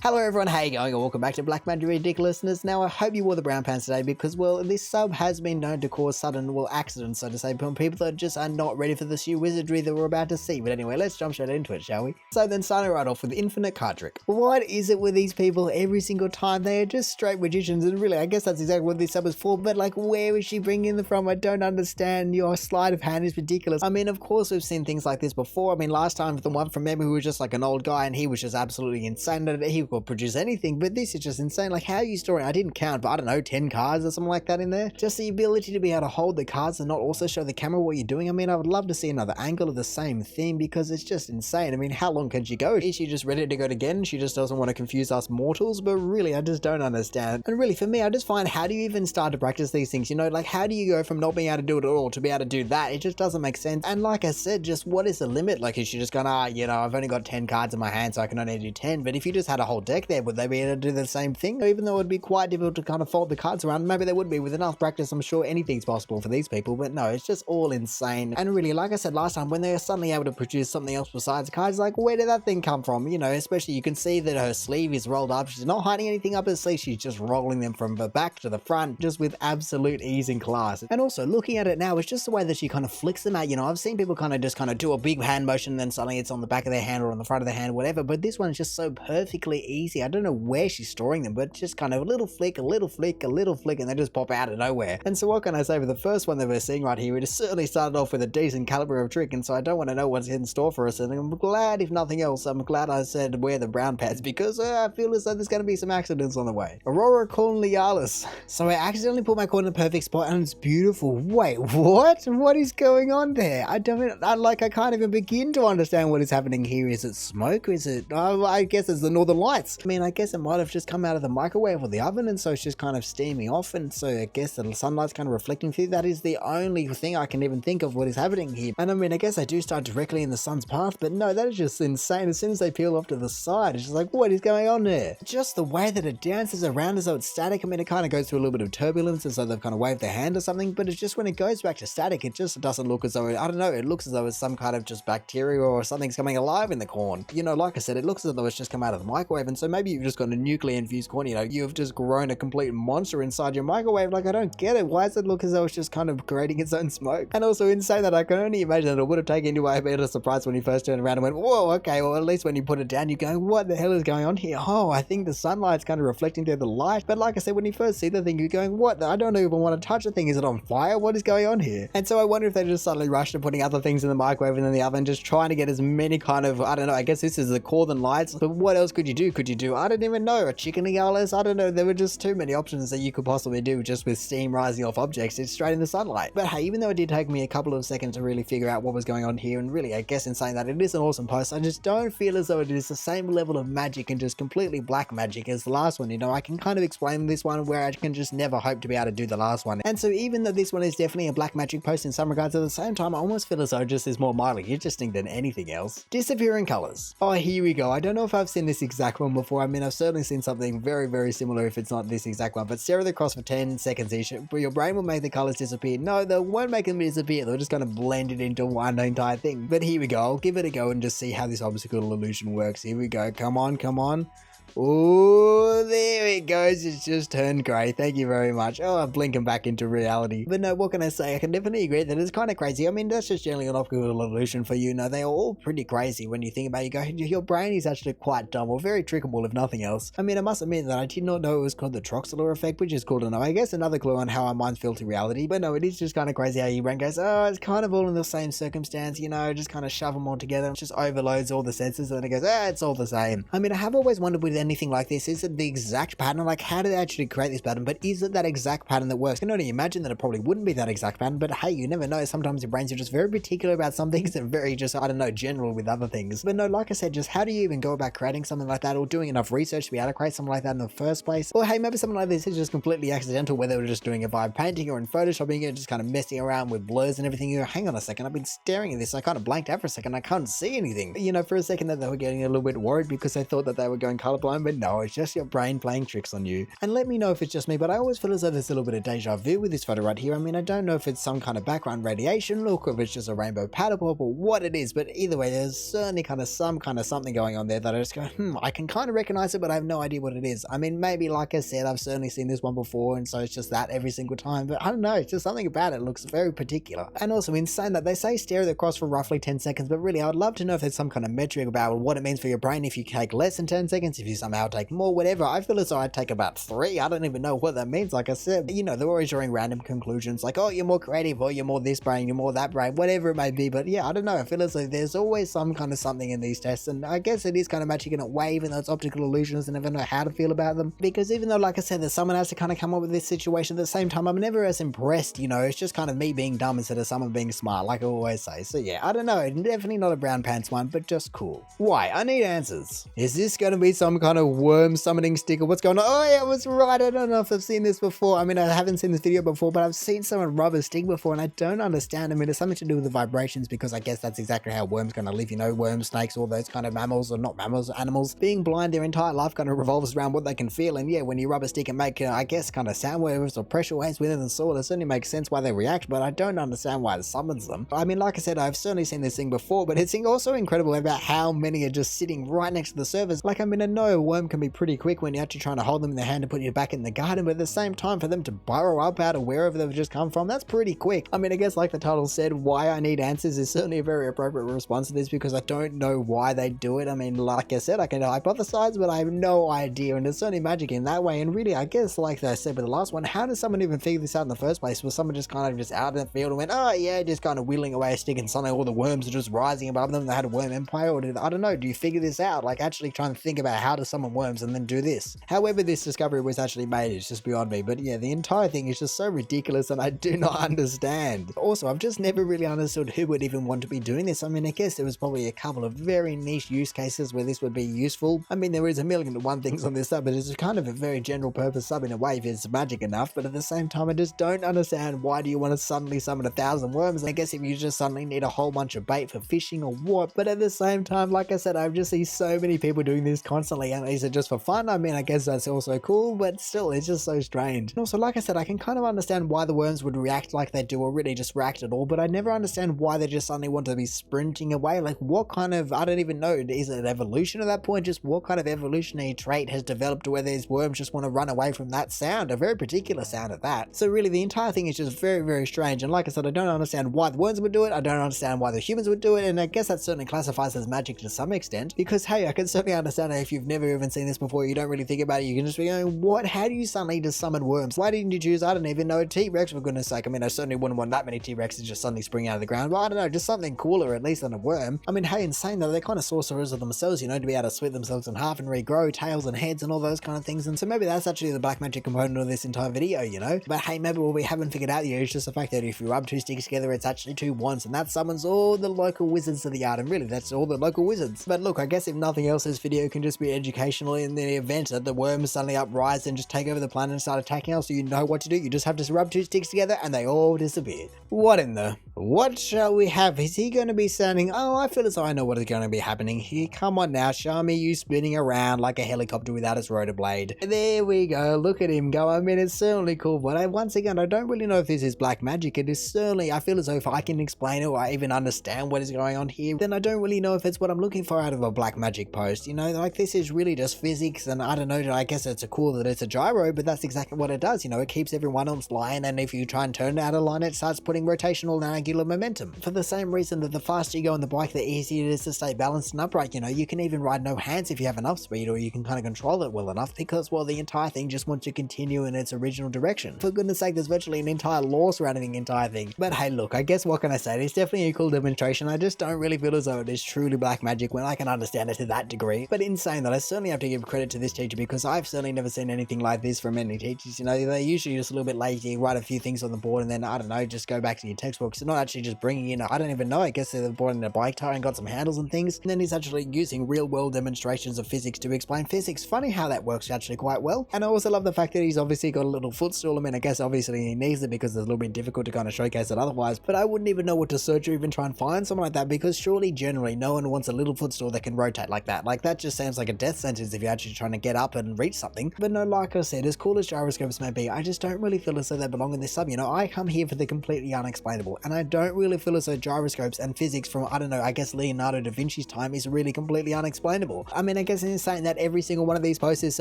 Hello everyone, how you going? And welcome back to Black Magic Ridiculousness. Now I hope you wore the brown pants today because, well, this sub has been known to cause sudden, accidents, so to say, from people that just are not ready for this new wizardry that we're about to see. But anyway, let's jump straight into it, shall we? So then starting right off with the infinite card trick. What is it with these people every single time? They are just straight magicians, and really, I guess that's exactly what this sub is for, but like, where is she bringing them from? I don't understand. Your sleight of hand is ridiculous. I mean, of course we've seen things like this before. I mean, last time the one from Emma who was just like an old guy and he was just absolutely insane that he could produce anything, but this is just insane. Like, how are you storing? I didn't count, but I don't know, 10 cards or something like that in there. Just the ability to be able to hold the cards and not also show the camera what you're doing. I mean, I would love to see another angle of the same thing because it's just insane. I mean, how long can she go? Is she just ready to go again? She just doesn't want to confuse us mortals, but really, I just don't understand. And really, for me, I just find, how do you even start to practice these things? You know, like, how do you go from not being able to do it at all to be able to do that? It just doesn't make sense. And like I said, just what is the limit? Like, is she just going, you know, I've only got 10 cards in my hand, so I can only do 10. But if you just had a whole deck there, would they be able to do the same thing? Even though it would be quite difficult to kind of fold the cards around, maybe they would be. With enough practice, I'm sure anything's possible for these people, but no, it's just all insane. And really, like I said last time, when they're suddenly able to produce something else besides cards, like, where did that thing come from? You know, especially you can see that her sleeve is rolled up. She's not hiding anything up her sleeve. She's just rolling them from the back to the front, just with absolute ease and class. And also, looking at it now, it's just the way that she kind of flicks them out. You know, I've seen people kind of do a big hand motion and then suddenly it's on the back of their hand or on the front of their hand, whatever, but this one is just so perfectly easy. I don't know where she's storing them, but just kind of a little flick, a little flick, a little flick, and they just pop out of nowhere. And so what can I say for the first one that we're seeing right here? It has certainly started off with a decent caliber of trick, and so I don't want to know what's in store for us, and I'm glad, if nothing else, I'm glad I said wear the brown pants, because I feel as though there's going to be some accidents on the way. Aurora Corneliales. So I accidentally put my coin in the perfect spot, and it's beautiful. Wait, what? What is going on there? I can't even begin to understand what is happening here. Is it smoke? Is it, I guess it's the northern lights. I mean, I guess it might have just come out of the microwave or the oven, and so it's just kind of steaming off, and so I guess the sunlight's kind of reflecting through. That is the only thing I can even think of what is happening here. And I mean, I guess I do start directly in the sun's path, but no, that is just insane. As soon as they peel off to the side, it's just like, what is going on there? Just the way that it dances around as though it's static. I mean, it kind of goes through a little bit of turbulence as though they've kind of waved their hand or something, but it's just when it goes back to static, it just doesn't look as though, I don't know, it looks as though it's some kind of just bacteria or something's coming alive in the corn. You know, like I said, it looks as though it's just come out of the microwave, and so maybe you've just got a nuclear infused corn, you know, you've just grown a complete monster inside your microwave. Like, I don't get it. Why does it look as though it's just kind of creating its own smoke? And also insane that I can only imagine that it would have taken you a bit of surprise when you first turned around and went, whoa, okay, well, at least when you put it down, you're going, what the hell is going on here? Oh, I think the sunlight's kind of reflecting through the light. But like I said, when you first see the thing, you're going, what? I don't even want to touch the thing. Is it on fire? What is going on here? And so I wonder if they just suddenly rushed to putting other things in the microwave and in the oven, just trying to get as many kind of, I don't know, I guess this is the northern lights, but what else could you do? Could you do, I don't even know, a chicken nigales? I don't know. There were just too many options that you could possibly do just with steam rising off objects. It's straight in the sunlight. But hey, even though it did take me a couple of seconds to really figure out what was going on here, and really, I guess in saying that it is an awesome post, I just don't feel as though it is the same level of magic and just completely black magic as the last one. You know, I can kind of explain this one where I can just never hope to be able to do the last one. And so even though this one is definitely a black magic post in some regards, at the same time, I almost feel as though it just is more mildly interesting than anything else. Disappearing colors. Oh, here we go. I don't know if I've seen this exact one before. I mean, I've certainly seen something very, very similar if it's not this exact one, but stare at the cross for 10 seconds each, but your brain will make the colors disappear. No, they won't make them disappear. They'll just kind of blend it into one entire thing. But here we go. I'll give it a go and just see how this obstacle illusion works. Here we go. Come on, come on. Oh, there it goes. It's just turned grey. Thank you very much. Oh, I'm blinking back into reality. But no, what can I say? I can definitely agree that it's kind of crazy. I mean, that's just generally an optical illusion for you. No, they are all pretty crazy when you think about it. You go, your brain is actually quite dumb or very trickable if nothing else. I mean, I must admit that I did not know it was called the Troxler effect, which is cool to know. I guess another clue on how our minds filter reality. But no, it is just kind of crazy how your brain goes, oh, it's kind of all in the same circumstance, you know, just kind of shove them all together. It just overloads all the senses and then it goes, it's all the same. I mean, I have always wondered with anything like this, is it the exact pattern? Like, how do they actually create this pattern? But is it that exact pattern that works? I can only imagine that it probably wouldn't be that exact pattern, but hey, you never know. Sometimes your brains are just very particular about some things and very just, I don't know, general with other things. But no, like I said, just how do you even go about creating something like that or doing enough research to be able to create something like that in the first place? Or hey, maybe something like this is just completely accidental, whether we're just doing it by painting or in photoshopping it, just kind of messing around with blurs and everything. You go, hang on a second, I've been staring at this. I kind of blanked out for a second. I can't see anything. You know, for a second that they were getting a little bit worried because they thought that they were going colorblind time, but no, it's just your brain playing tricks on you. And let me know if it's just me, but I always feel as though there's a little bit of deja vu with this photo right here. I mean, I don't know if it's some kind of background radiation look, or if it's just a rainbow paddle pop, or what it is, but either way, there's certainly kind of something going on there that I just go, I can kind of recognize it, but I have no idea what it is. I mean, maybe, like I said, I've certainly seen this one before, and so it's just that every single time, but I don't know, it's just something about it looks very particular. And also, in saying that, they say stare at the cross for roughly 10 seconds, but really, I would love to know if there's some kind of metric about what it means for your brain if you take less than 10 seconds, if you somehow take more, whatever. I feel as though I'd take about 3. I don't even know what that means. Like I said, you know, they're always drawing random conclusions like, oh, you're more creative, or you're more this brain, you're more that brain, whatever it may be. But yeah, I don't know. I feel as though there's always some kind of something in these tests, and I guess it is kind of magic in a way, even though it's optical illusions and never know how to feel about them. Because even though, like I said, that someone has to kind of come up with this situation, at the same time, I'm never as impressed, you know, it's just kind of me being dumb instead of someone being smart, like I always say. So yeah, I don't know, definitely not a brown pants one, but just cool. Why? I need answers. Is this going to be some kind of worm summoning sticker? What's going on? Oh yeah, I was right. I don't know if I've seen this before. I mean, I haven't seen this video before, but I've seen someone rub a stick before, and I don't understand. I mean, it's something to do with the vibrations, because I guess that's exactly how worms kind of live, you know, worms, snakes, all those kind of mammals, or not mammals, animals. Being blind their entire life kind of revolves around what they can feel, and yeah, when you rub a stick and make, I guess, kind of sound waves or pressure waves within the sword, it certainly makes sense why they react, but I don't understand why it summons them. I mean, like I said, I've certainly seen this thing before, but it's also incredible about how many are just sitting right next to the surface. Like, I mean, I know a worm can be pretty quick when you're actually trying to hold them in the hand to put you back in the garden, but at the same time, for them to burrow up out of wherever they've just come from, that's pretty quick. I mean, I guess like the title said, why I need answers is certainly a very appropriate response to this, because I don't know why they do it. I mean, like I said, I can hypothesize, but I have no idea, and it's certainly magic in that way. And really, I guess like I said with the last one, how does someone even figure this out in the first place? Was someone just kind of just out in the field and went, oh yeah, just kind of whittling away a stick, and suddenly all the worms are just rising above them, they had a worm empire? Or I don't know, do you figure this out? Like, actually trying to think about how to summon worms and then do this. However this discovery was actually made is just beyond me, but yeah, the entire thing is just so ridiculous, and I do not understand. Also, I've just never really understood who would even want to be doing this. I mean, I guess there was probably a couple of very niche use cases where this would be useful. I mean, there is a million and one things on this sub, but it's kind of a very general purpose sub in a way if it's magic enough, but at the same time, I just don't understand why do you want to suddenly summon 1,000 worms. I guess if you just suddenly need a whole bunch of bait for fishing or what, but at the same time, like I said, I've just seen so many people doing this constantly, and is it just for fun? I mean, I guess that's also cool, but still, it's just so strange. And also, like I said, I can kind of understand why the worms would react like they do, or really just react at all, but I never understand why they just suddenly want to be sprinting away. Like, what kind of, I don't even know, is it evolution at that point? Just what kind of evolutionary trait has developed where these worms just want to run away from that sound, a very particular sound at that? So really, the entire thing is just very, very strange, and like I said, I don't understand why the worms would do it, I don't understand why the humans would do it, and I guess that certainly classifies as magic to some extent, because hey, I can certainly understand if you've never even seen this before, you don't really think about it, you can just be going, what, how do you suddenly just summon worms? Why didn't you choose, I don't even know, a T-Rex, for goodness sake? I mean, I certainly wouldn't want that many T-Rexes just suddenly spring out of the ground, but I don't know, just something cooler at least than a worm. I mean, hey, insane though, they're kind of sorcerers of themselves, you know, to be able to split themselves in half and regrow tails and heads and all those kind of things, and so maybe that's actually the black magic component of this entire video, you know? But hey, maybe what we haven't figured out yet is just the fact that if you rub 2 sticks together, it's actually 2 wands, and that summons all the local wizards to the yard, and really, that's all the local wizards. But look, I guess if nothing else, this video can just be educational in the event that the worms suddenly uprise and just take over the planet and start attacking us, so you know what to do. You just have to rub 2 sticks together and they all disappeared. What in the... What shall we have? Is he going to be sounding... Oh, I feel as though I know what is going to be happening here. Come on now, show me you spinning around like a helicopter without its rotor blade. There we go, look at him go. I mean, it's certainly cool, but once again, I don't really know if this is black magic. It is certainly, I feel as though if I can explain it or I even understand what is going on here, then I don't really know if it's what I'm looking for out of a black magic post. You know, like this is really just physics, and I don't know, I guess it's cool that it's a gyro, but that's exactly what it does. You know, it keeps everyone on its line, and if you try and turn it out of line, it starts putting rotational and angular momentum. For the same reason that the faster you go on the bike, the easier it is to stay balanced and upright. You know, you can even ride no hands if you have enough speed, or you can kind of control it well enough, because, well, the entire thing just wants to continue in its original direction. For goodness sake, there's virtually an entire law surrounding the entire thing. But hey, look, I guess what can I say? It's definitely a cool demonstration. I just don't really feel as though it is truly black magic when I can understand it to that degree. But in saying that, I certainly have to give credit to this teacher, because I've certainly never seen anything like this from any teachers. You know, they're usually just a little bit lazy, write a few things on the board, and then, I don't know, just go back to your textbooks. And not actually just bringing in, I don't even know, I guess they brought in a bike tire and got some handles and things, and then he's actually using real world demonstrations of physics to explain physics. Funny how that works actually quite well. And I also love the fact that he's obviously got a little footstool. I mean, I guess obviously he needs it because it's a little bit difficult to kind of showcase it otherwise, but I wouldn't even know what to search or even try and find something like that, because surely generally no one wants a little footstool that can rotate like that. Like, that just sounds like a death sentence if you're actually trying to get up and reach something. But no, like I said, as cool as gyroscopes may be, I just don't really feel as though they belong in this sub. You know, I come here for the completely unexplainable, and I don't really feel as though gyroscopes and physics from, I don't know, I guess Leonardo da Vinci's time is really completely unexplainable. I mean, I guess it's saying that every single one of these posts is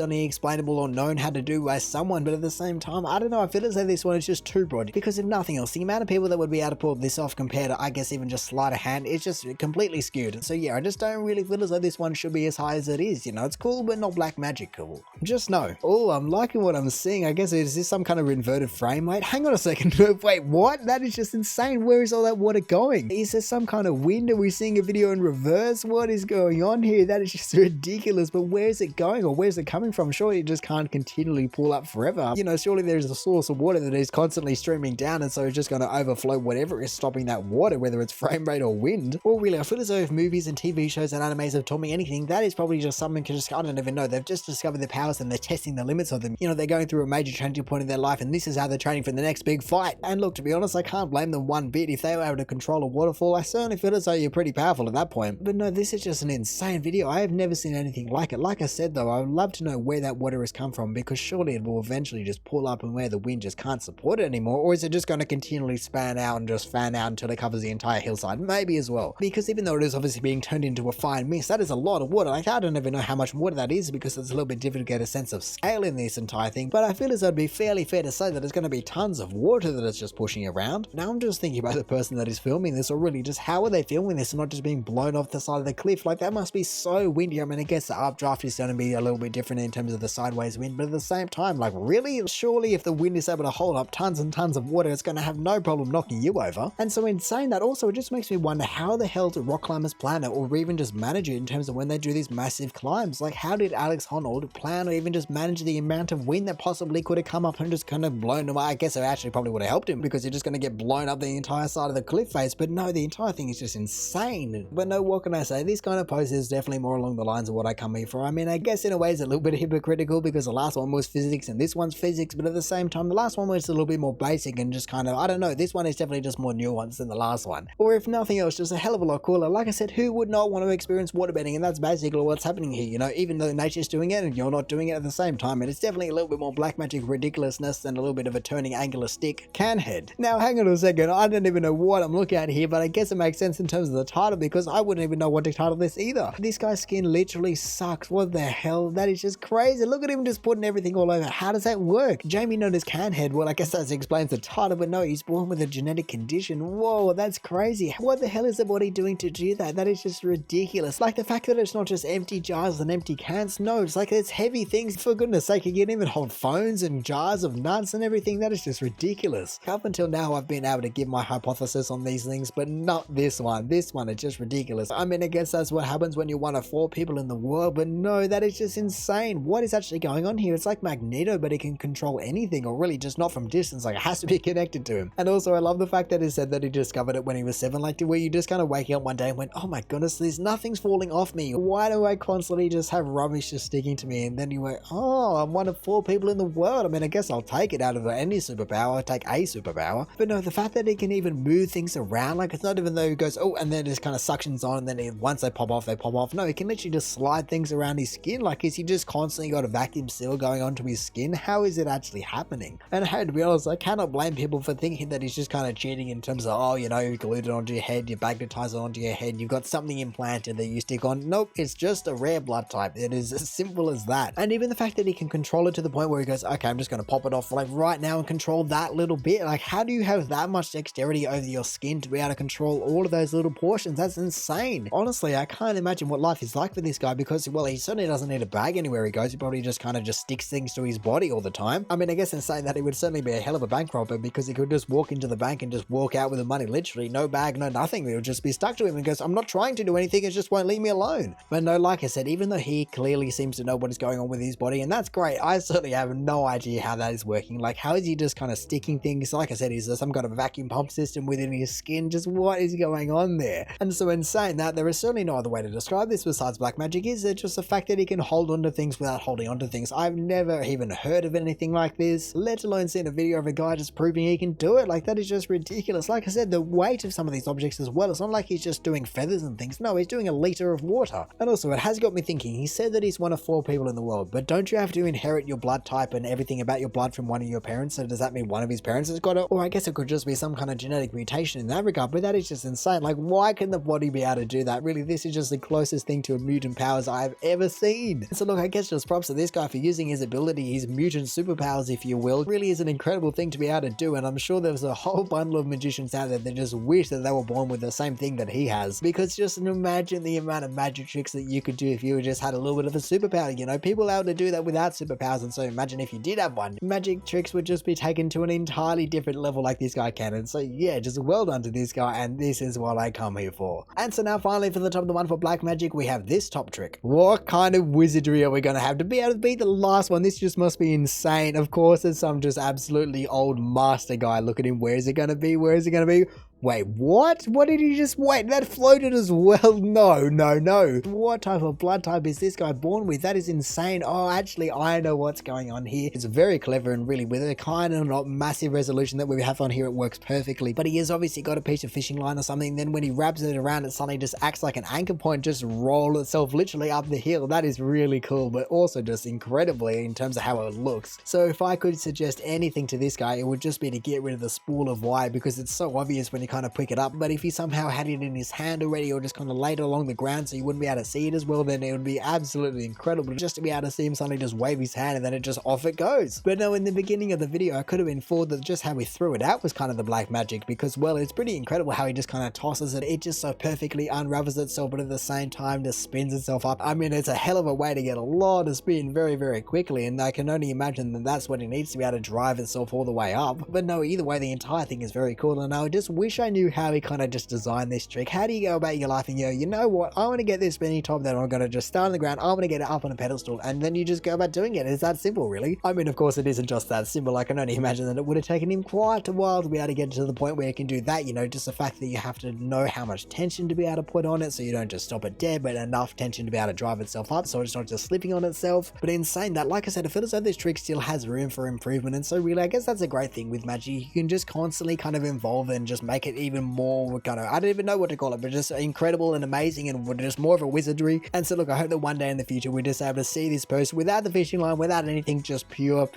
only explainable or known how to do by someone, but at the same time, I don't know, I feel as though this one is just too broad, because if nothing else, the amount of people that would be able to pull this off compared to, I guess, even just sleight of hand is just completely skewed. So yeah, I just don't really feel as though this one should be as high as it is. You know, it's cool, but not black magic cool. Just no. Oh, I'm liking what I'm seeing. I guess, is this some kind of inverted frame rate? Hang on a second. Wait, what? That is just insane. Where is all that water going? Is there some kind of wind? Are we seeing a video in reverse? What is going on here? That is just ridiculous. But where is it going, or where's it coming from? Surely it just can't continually pull up forever. You know, surely there's a source of water that is constantly streaming down, and so it's just going to overflow whatever is stopping that water, whether it's frame rate or wind. Or really, I feel as though if movies and TV shows and animes have taught me anything, that is probably just something just, I don't even know. They've just discovered their powers and they're testing the limits of them. You know, they're going through a major changing point in their life, and this is how they're training for the next big fight. And look, to be honest, I can't blame them one bit. If they were able to control a waterfall, I certainly feel as though you're pretty powerful at that point. But no, this is just an insane video. I have never seen anything like it. Like I said though, I would love to know where that water has come from, because surely it will eventually just pull up and where the wind just can't support it anymore. Or is it just going to continually span out and just fan out until it covers the entire hillside? Maybe as well. Because even though it is obviously being turned into a fine mist, that is a lot of water. Like, I don't even know how much water that is, because it's a little bit difficult to get a sense of scale in this entire thing. But I feel as though it'd be fairly fair to say that it's going to be tons of water that it's just pushing around. Now I'm just thinking about the person that is filming this, or really just how are they filming this and not just being blown off the side of the cliff? Like, that must be so windy. I mean, I guess the updraft is going to be a little bit different in terms of the sideways wind, but at the same time, like, really? Surely if the wind is able to hold up tons and tons of water, it's going to have no problem knocking you over. And so in saying that, also, it just makes me wonder, how the hell do rock climbers plan it, or even just manage it in terms of when they do these massive climbs? Like, how did Alex Honnold plan or even just manage the amount of wind that possibly could have come up and just kind of blown him? I guess it actually probably would have helped him, because you're just going to get blown up the entire side of the cliff face. But no, the entire thing is just insane. But no, what can I say? This kind of post is definitely more along the lines of what I come here for. I mean, I guess in a way it's a little bit hypocritical, because the last one was physics and this one's physics, but at the same time, the last one was a little bit more basic and just kind of, I don't know, this one is definitely just more nuanced than the last one. Or if nothing else, just a hell of a lot cooler. Like I said, who would not want to experience waterbending? And that's basically what's happening here, you know, even though nature's doing it and you're not doing it at the same time. And it's definitely a little bit more black magic ridiculousness than a little bit of a turning angular stick can head. Now, hang on a second, I don't even know what I'm looking at here, but I guess it makes sense in terms of the title, because I wouldn't even know what to title this either. This guy's skin literally sucks. What the hell? That is just crazy. Look at him just putting everything all over. How does that work? Jamie known as Canhead. Well, I guess that explains the title, but no, he's born with a genetic condition. Whoa, that's crazy. What the hell is the body doing to do that? That is just ridiculous. Like, the fact that it's not just empty jars and empty cans. No, it's like it's heavy things. For goodness sake, you can even hold phones and jars of nuts and everything. That is just ridiculous. Up until now, I've been able to give my hypothesis on these things, but not this one. This one is just ridiculous. I mean, I guess that's what happens when you're one of 4 people in the world, but no, that is just insane. What is actually going on here? It's like Magneto, but it can control anything, or really just not from distance. Like, it has to be connected to him. And also, I love the fact that he said that he discovered it when he was 7, like, where you just kind of waking up one day and went, oh my goodness, there's nothing's falling off me. Why do I constantly just have rubbish just sticking to me? And then you went, oh, I'm one of 4 people in the world. I mean, I guess I'll take it out of any superpower. I'll take a superpower. But no, the fact that he can even move things around, like, it's not even though he goes, oh, and then just kind of suctions on, and then once they pop off, they pop off. No, he can literally just slide things around his skin. Like, is he just constantly got a vacuum seal going onto his skin? How is it actually happening? And hey, to be honest, I cannot blame people for thinking that he's just kind of cheating in terms of, oh, you know, you glued it onto your head, you magnetize it onto your head, you've got something implanted that you stick on. Nope, it's just a rare blood type. It is as simple as that. And even the fact that he can control it to the point where he goes, okay, I'm just going to pop it off like right now and control that little bit. Like, how do you have that much dexterity over your skin to be able to control all of those little portions? That's insane. Honestly, I can't imagine what life is like for this guy, because, well, he certainly doesn't need a bag anywhere he goes. He probably just kind of just sticks things to his body all the time. I mean, I guess in saying that, he would certainly be a hell of a bank robber, because he could just walk into the bank and just walk out with the money, literally no bag, no nothing. It would just be stuck to him and goes, I'm not trying to do anything, it just won't leave me alone. But no, like I said, even though he clearly seems to know what is going on with his body, and that's great, I certainly have no idea how that is working. Like, how is he just kind of sticking things? Like I said, is there some kind of vacuum pump system within his skin. Just what is going on there? And so in saying that, there is certainly no other way to describe this besides black magic. Is it just the fact that he can hold onto things without holding onto things? I've never even heard of anything like this, let alone seen a video of a guy just proving he can do it. Like, that is just ridiculous. Like I said, the weight of some of these objects as well, it's not like he's just doing feathers and things. No, he's doing a liter of water. And also, it has got me thinking, he said that he's one of 4 people in the world, but don't you have to inherit your blood type and everything about your blood from one of your parents? So does that mean one of his parents has got it? Or I guess it could just be some kind of genetic mutation in that regard, but that is just insane. Like, why can the body be able to do that? Really, this is just the closest thing to mutant powers I've ever seen. So look, I guess just props to this guy for using his ability, his mutant superpowers, if you will. It really is an incredible thing to be able to do, and I'm sure there's a whole bundle of magicians out there that just wish that they were born with the same thing that he has, because just imagine the amount of magic tricks that you could do if you just had a little bit of a superpower. You know, people are able to do that without superpowers, and so imagine if you did have one. Magic tricks would just be taken to an entirely different level like this guy can, and so yeah, just well done to this guy, and this is what I come here for. And so now finally, for the top of the one for black magic, we have this top trick. What kind of wizardry are we going to have to be able to beat the last one? This just must be insane. Of course, there's some just absolutely old master guy. Look at him. Where is it going to be? Where is it going to be? Wait, what? What did he just wait? That floated as well. No. What type of blood type is this guy born with? That is insane. Oh, actually, I know what's going on here. It's very clever, and really with a kind of not massive resolution that we have on here, it works perfectly. But he has obviously got a piece of fishing line or something. Then when he wraps it around, it suddenly just acts like an anchor point, just roll itself literally up the hill. That is really cool, but also just incredibly in terms of how it looks. So if I could suggest anything to this guy, it would just be to get rid of the spool of wire, because it's so obvious when you kind of pick it up. But if he somehow had it in his hand already, or just kind of laid it along the ground so you wouldn't be able to see it as well, then it would be absolutely incredible just to be able to see him suddenly just wave his hand and then it just off it goes. But no, in the beginning of the video, I could have been fooled that just how he threw it out was kind of the black magic, because well, it's pretty incredible how he just kind of tosses it. It just so perfectly unravels itself, but at the same time just spins itself up. I mean, it's a hell of a way to get a lot of spin very, very quickly, and I can only imagine that that's what it needs to be able to drive itself all the way up. But no, either way, the entire thing is very cool, and I just wish I knew how he kind of just designed this trick. How do you go about your life and you know what, I want to get this spinning top, then I'm going to just start on the ground, I want to get it up on a pedestal, and then you just go about doing it. It's that simple, really. I mean, of course, it isn't just that simple. I can only imagine that it would have taken him quite a while to be able to get to the point where he can do that, you know, just the fact that you have to know how much tension to be able to put on it, so you don't just stop it dead, but enough tension to be able to drive itself up, so it's not just slipping on itself. But in saying that, like I said, I feel as though this trick still has room for improvement, and so really, I guess that's a great thing with magic. You can just constantly kind of evolve and just make it even more kind of, I don't even know what to call it, but just incredible and amazing, and just more of a wizardry. And so look, I hope that one day in the future we're just able to see this post without the fishing line, without anything, just pure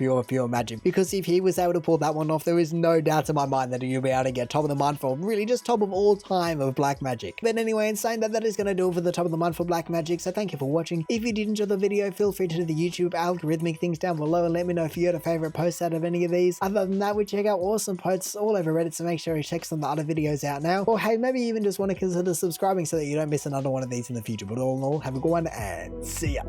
magic. Because if he was able to pull that one off, there is no doubt in my mind that he'll be able to get top of the month, for really just top of all time of black magic. But anyway, in saying that, that is going to do it for the top of the month for black magic. So thank you for watching. If you did enjoy the video, feel free to do the YouTube algorithmic things down below and let me know if you had a favorite post out of any of these. Other than that, we check out awesome posts all over Reddit, so make sure you check some of the other videos out now. Or hey, maybe even just want to consider subscribing so that you don't miss another one of these in the future. But all in all, have a good one and see ya.